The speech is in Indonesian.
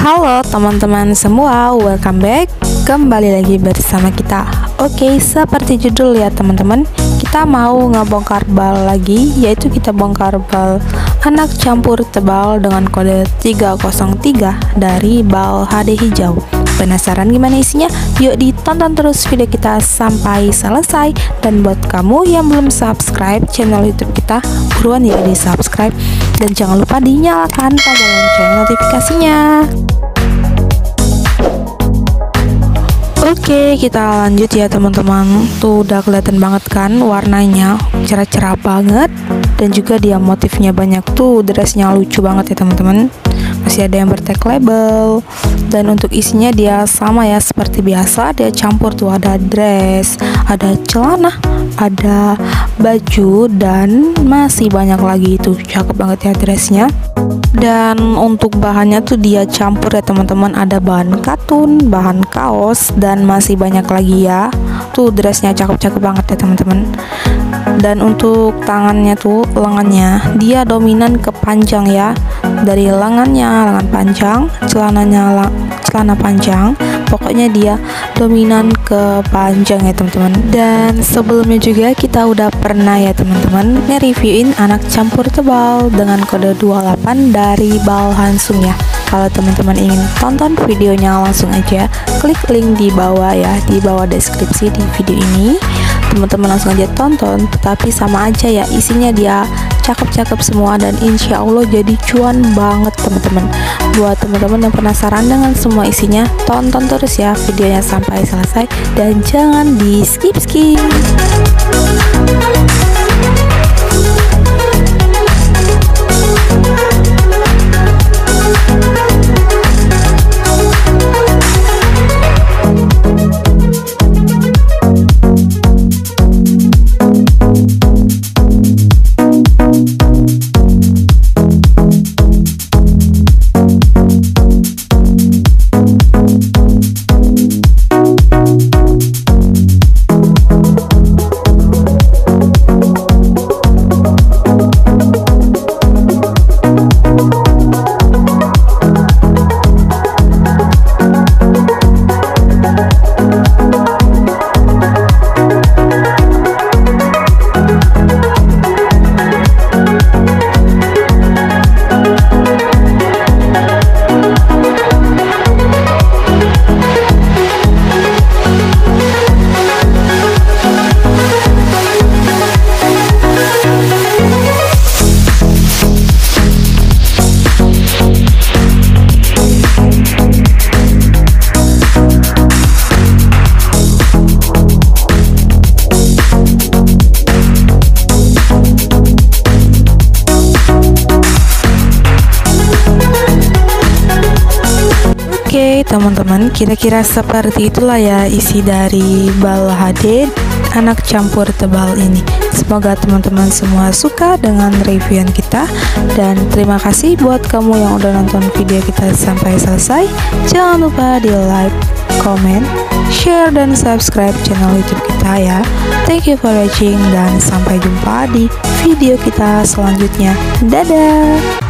Halo teman-teman semua, welcome back. Kembali lagi bersama kita. Oke, seperti judul ya teman-teman, kita mau ngebongkar bal lagi, yaitu kita bongkar bal anak campur tebal dengan kode 303 dari bal HD hijau. Penasaran gimana isinya? Yuk ditonton terus video kita sampai selesai. Dan buat kamu yang belum subscribe channel YouTube kita, buruan ya di subscribe. Dan jangan lupa dinyalakan tombol lonceng notifikasinya. Oke, kita lanjut ya teman-teman. Tuh udah kelihatan banget kan warnanya, cerah-cerah banget. Dan juga dia motifnya banyak tuh, dressnya lucu banget ya teman-teman. Masih ada yang bertag label. Dan untuk isinya dia sama ya seperti biasa, dia campur tuh, ada dress, ada celana, ada baju, dan masih banyak lagi itu. Cakep banget ya dressnya. Dan untuk bahannya tuh dia campur ya teman-teman, ada bahan katun, bahan kaos, dan masih banyak lagi ya. Tuh dressnya cakep-cakep banget ya teman-teman. Dan untuk tangannya tuh, lengannya dia dominan ke panjang ya. Dari lengan panjang, celana panjang, pokoknya dia dominan ke panjang ya teman-teman. Dan sebelumnya juga kita udah pernah ya teman-teman nge-reviewin anak campur tebal dengan kode 28 dari bal Hansung ya. Kalau teman-teman ingin tonton videonya, langsung aja klik link di bawah ya, di bawah deskripsi di video ini. Teman-teman langsung aja tonton, tetapi sama aja ya, isinya dia cakep-cakep semua dan insya Allah jadi cuan banget teman-teman. Buat teman-teman yang penasaran dengan semua isinya, tonton terus ya videonya sampai selesai dan jangan di skip-skip. Oke teman-teman, kira-kira seperti itulah ya isi dari bal HD anak campur tebal ini. Semoga teman-teman semua suka dengan reviewan kita. Dan terima kasih buat kamu yang udah nonton video kita sampai selesai. Jangan lupa di like, comment, share, dan subscribe channel YouTube kita ya. Thank you for watching dan sampai jumpa di video kita selanjutnya. Dadah.